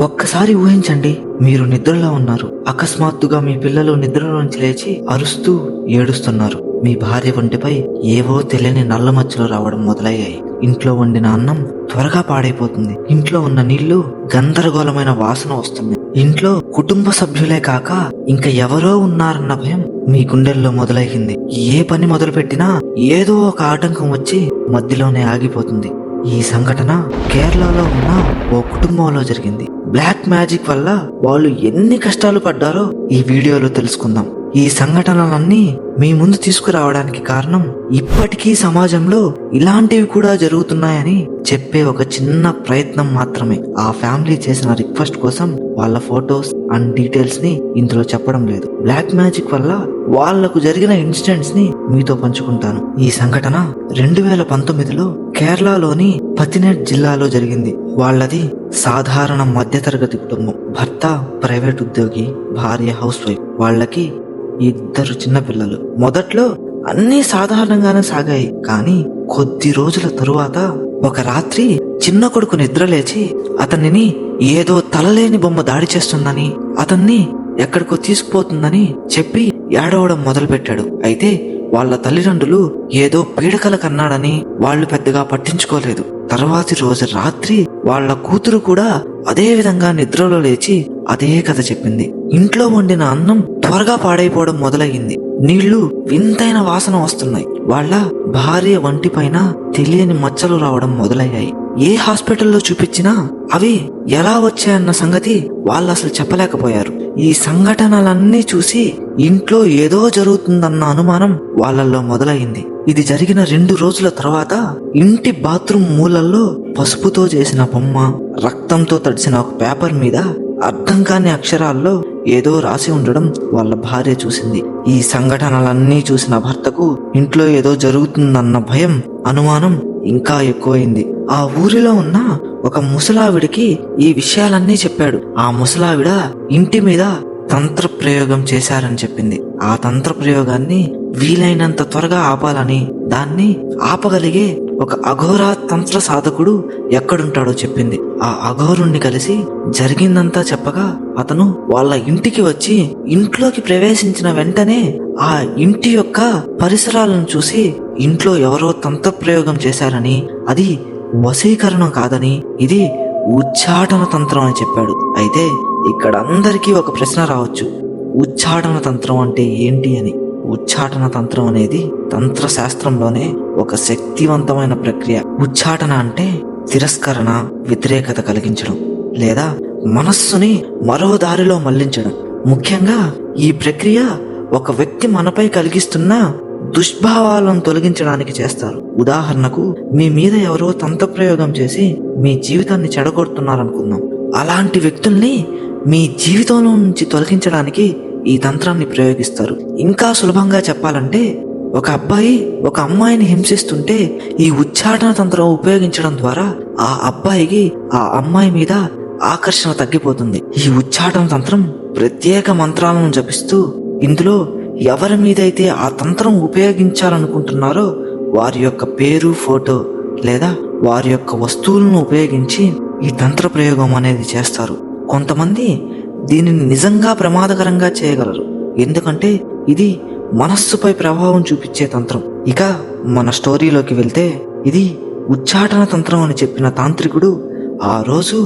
ఒక్కసారి ఊహించండి, మీరు నిద్రలో ఉన్నారు. అకస్మాత్తుగా మీ పిల్లలు నిద్రలోంచి లేచి అరుస్తూ ఏడుస్తున్నారు. మీ భార్య ఒంటిపై ఏవో తెలియని నల్ల మచ్చలు రావడం మొదలయ్యాయి. ఇంట్లో వండిన అన్నం త్వరగా పాడైపోతుంది. ఇంట్లో ఉన్న నీళ్లు గందరగోళమైన వాసన వస్తుంది. ఇంట్లో కుటుంబ సభ్యులే కాక ఇంకా ఎవరో ఉన్నారన్న భయం మీ గుండెల్లో మొదలైంది. ఏ పని మొదలు పెట్టినా ఏదో ఒక ఆటంకం వచ్చి మధ్యలోనే ఆగిపోతుంది. ఈ సంఘటన కేరళలో ఉన్న ఓ కుటుంబంలో జరిగింది. బ్లాక్ మ్యాజిక్ వల్ల వాళ్ళు ఎన్ని కష్టాలు పడ్డారో ఈ వీడియోలో తెలుసుకుందాం. ఈ సంఘటనలన్నీ మీ ముందు తీసుకురావడానికి కారణం ఇప్పటికీ సమాజంలో ఇలాంటివి కూడా జరుగుతున్నాయని చెప్పే ఒక చిన్న ప్రయత్నం మాత్రమే. ఆ ఫ్యామిలీ చేసిన రిక్వెస్ట్ కోసం వాళ్ళ ఫొటోస్ అండ్ డీటెయిల్స్ ని ఇందులో చెప్పడం లేదు. బ్లాక్ మ్యాజిక్ వల్ల వాళ్లకు జరిగిన ఇన్సిడెంట్స్ ని మీతో పంచుకుంటాను. ఈ సంఘటన 2019లో కేరళలోని పతినేట్ జిల్లాలో జరిగింది. వాళ్ళది సాధారణ మధ్యతరగతి కుటుంబం. భర్త ప్రైవేట్ ఉద్యోగి, భార్య హౌస్ వైఫ్. వాళ్ళకి 2 చిన్న పిల్లలు. మొదట్లో అన్నీ సాధారణంగానే సాగాయి. కానీ కొద్ది రోజుల తరువాత ఒక రాత్రి చిన్న కొడుకు నిద్రలేచి అతనిని ఏదో తలలేని బొమ్మ దాడి చేస్తుందని, అతన్ని ఎక్కడికో తీసుకుపోతుందని చెప్పి ఏడవడం మొదలు పెట్టాడు. అయితే వాళ్ళ తల్లిదండ్రులు ఏదో పీడకల కన్నాడని వాళ్ళు పెద్దగా పట్టించుకోలేదు. తర్వాతి రోజు రాత్రి వాళ్ళ కూతురు కూడా అదే విధంగా నిద్రలో లేచి అదే కథ చెప్పింది. ఇంట్లో వండిన అన్నం త్వరగా పాడైపోవడం మొదలయ్యింది. నీళ్లు వింతైన వాసన వస్తున్నాయి. వాళ్ళ భార్య వంటిపైన తెలియని మచ్చలు రావడం మొదలయ్యాయి. ఏ హాస్పిటల్లో చూపించినా అవి ఎలా వచ్చాయన్న సంగతి వాళ్ళు అసలు చెప్పలేకపోయారు. ఈ సంఘటనలన్నీ చూసి ఇంట్లో ఏదో జరుగుతుందన్న అనుమానం వాళ్ళల్లో మొదలైంది. ఇది జరిగిన 2 రోజుల తర్వాత ఇంటి బాత్రూమ్ మూలల్లో పసుపుతో చేసిన బొమ్మ, రక్తంతో తడిసిన ఒక పేపర్ మీద అర్థం కాని అక్షరాల్లో ఏదో రాసి ఉండడం వాళ్ళ భార్య చూసింది. ఈ సంఘటనలన్నీ చూసిన భర్తకు ఇంట్లో ఏదో జరుగుతుందన్న భయం, అనుమానం ఇంకా ఎక్కువైంది. ఆ ఊరిలో ఉన్న ఒక ముసలావిడికి ఈ విషయాలన్నీ చెప్పాడు. ఆ ముసలావిడ ఇంటి మీద తంత్ర ప్రయోగం చేశారని చెప్పింది. ఆ తంత్ర ప్రయోగాన్ని వీలైనంత త్వరగా ఆపాలని, దాన్ని ఆపగలిగే ఒక అఘోరా తంత్ర సాధకుడు ఎక్కడుంటాడో చెప్పింది. ఆ అఘోరుణ్ణి కలిసి జరిగిందంతా చెప్పగా అతను వాళ్ళ ఇంటికి వచ్చి ఇంట్లోకి ప్రవేశించిన వెంటనే ఆ ఇంటి యొక్క పరిసరాలను చూసి ఇంట్లో ఎవరో తంత్ర ప్రయోగం చేశారని, అది వశీకరణం కాదని, ఇది ఉచ్చాటన తంత్రం అని చెప్పాడు. అయితే ఇక్కడ అందరికీ ఒక ప్రశ్న రావచ్చు, ఉచ్చాటన తంత్రం అంటే ఏంటి అని. ఉచ్చాటన తంత్రం అనేది తంత్ర శాస్త్రంలోనే ఒక శక్తివంతమైన ప్రక్రియ. ఉచ్చాటన అంటే తిరస్కరణ, వ్యతిరేకత కలిగించడం లేదా మనస్సుని మరో దారిలో మళ్లించడం. ముఖ్యంగా ఈ ప్రక్రియ ఒక వ్యక్తి మనపై కలిగిస్తున్న దుష్భావాలను తొలగించడానికి చేస్తారు. ఉదాహరణకు, మీ మీద ఎవరో తంత్ర ప్రయోగం చేసి మీ జీవితాన్ని చెడగొడుతున్నారనుకుందాం. అలాంటి వ్యక్తుల్ని మీ జీవితంలో నుంచి తొలగించడానికి ఈ తంత్రాన్ని ప్రయోగిస్తారు. ఇంకా సులభంగా చెప్పాలంటే, ఒక అబ్బాయి ఒక అమ్మాయిని హింసిస్తుంటే ఈ ఉచ్చాటన తంత్రం ఉపయోగించడం ద్వారా ఆ అబ్బాయికి ఆ అమ్మాయి మీద ఆకర్షణ తగ్గిపోతుంది. ఈ ఉచ్చాటన తంత్రం ప్రత్యేక మంత్రాలను జపిస్తూ ఇందులో ఎవరి మీదైతే ఆ తంత్రం ఉపయోగించాలనుకుంటున్నారో వారి యొక్క పేరు, ఫోటో లేదా వారి యొక్క వస్తువులను ఉపయోగించి ఈ తంత్ర ప్రయోగం అనేది చేస్తారు. కొంతమంది దీనిని నిజంగా ప్రమాదకరంగా చేయగలరు, ఎందుకంటే ఇది మనస్సుపై ప్రభావం చూపించే తంత్రం. ఇక మన స్టోరీలోకి వెళ్తే, ఇది ఉచ్చాటన తంత్రం అని చెప్పిన తాంత్రికుడు ఆ రోజు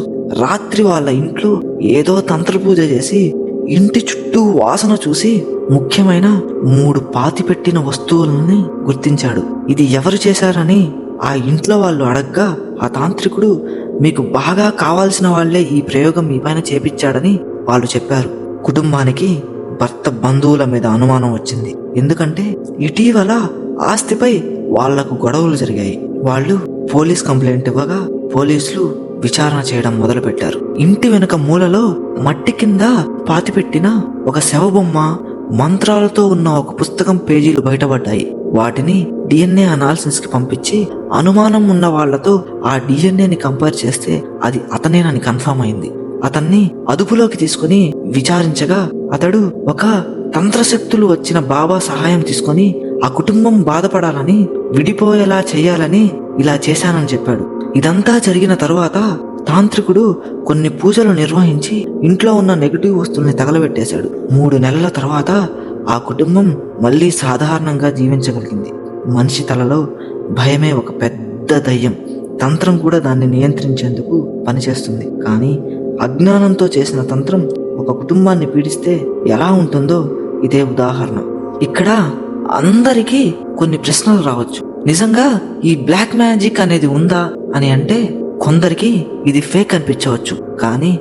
రాత్రి వాళ్ళ ఇంట్లో ఏదో తంత్ర పూజ చేసి ఇంటి చుట్టూ వాసన చూసి ముఖ్యమైన 3 పాతిపెట్టిన వస్తువులని గుర్తించాడు. ఇది ఎవరు చేశారని ఆ ఇంట్లో వాళ్ళు అడగ్గా ఆ తాంత్రికుడు, మీకు బాగా కావాల్సిన వాళ్లే ఈ ప్రయోగం మీ పైన చేపించాడని వాళ్ళు చెప్పారు. కుటుంబానికి భర్త బంధువుల మీద అనుమానం వచ్చింది. ఎందుకంటే ఇటీవల ఆస్తిపై వాళ్లకు గొడవలు జరిగాయి. వాళ్ళు పోలీస్ కంప్లైంట్ ఇవ్వగా పోలీసులు విచారణ చేయడం మొదలు పెట్టారు. ఇంటి వెనుక మూలలో మట్టి కింద పాతిపెట్టిన ఒక శవబొమ్మ, మంత్రాలతో ఉన్న ఒక పుస్తకం పేజీలు బయటపడ్డాయి. వాటిని DNA అనాలిసిస్ కి పంపించి అనుమానం ఉన్న వాళ్లతో ఆ DNAని కంపేర్ చేస్తే అది అతనేనని కన్ఫర్మ్ అయింది. అతన్ని అదుపులోకి తీసుకుని విచారించగా అతడు ఒక తంత్రశక్తులు వచ్చిన బాబా సహాయం తీసుకొని ఆ కుటుంబం బాధపడాలని, విడిపోయేలా చేయాలని ఇలా చేశానని చెప్పాడు. ఇదంతా జరిగిన తరువాత తాంత్రికుడు కొన్ని పూజలు నిర్వహించి ఇంట్లో ఉన్న నెగిటివ్ వస్తువుల్ని తగలబెట్టేశాడు. 3 నెలల తర్వాత ఆ కుటుంబం మళ్ళీ సాధారణంగా జీవించగలిగింది. మనిషి తలలో భయమే ఒక పెద్ద దయ్యం. తంత్రం కూడా దాన్ని నియంత్రించేందుకు పనిచేస్తుంది. కానీ అజ్ఞానంతో చేసిన తంత్రం ఒక కుటుంబాన్ని పీడిస్తే ఎలా ఉంటుందో ఇదే ఉదాహరణ. ఇక్కడ అందరికీ కొన్ని ప్రశ్నలు రావచ్చు. నిజంగా ఈ బ్లాక్ మ్యాజిక్ అనేది ఉందా అని అంటే కొందరికి ఇది ఫేక్ అనిపించవచ్చు. కానీ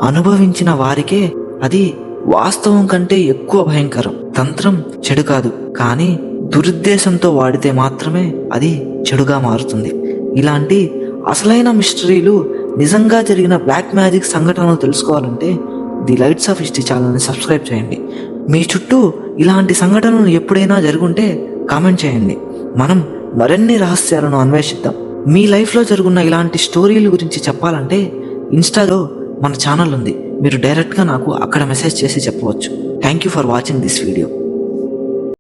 అనుభవించిన వారికే అది వాస్తవం కంటే ఎక్కువ భయంకరం. తంత్రం చెడు కాదు, కానీ దురుద్దేశంతో వాడితే మాత్రమే అది చెడుగా మారుతుంది. ఇలాంటి అసలైన మిస్టరీలు, నిజంగా జరిగిన బ్లాక్ మ్యాజిక్ సంఘటనలు తెలుసుకోవాలంటే ది లైట్స్ ఆఫ్ హిస్టరీ ఛానల్ని సబ్స్క్రైబ్ చేయండి. మీ చుట్టూ ఇలాంటి సంఘటనలు ఎప్పుడైనా జరుగుంటే కామెంట్ చేయండి. మనం మరిన్ని రహస్యాలను అన్వేషిద్దాం. మీ లైఫ్లో జరుగున్న ఇలాంటి స్టోరీల గురించి చెప్పాలంటే ఇన్స్టాలో మన ఛానల్ ఉంది. మీరు డైరెక్ట్గా నాకు అక్కడ మెసేజ్ చేసి చెప్పవచ్చు. Thank you for watching this video.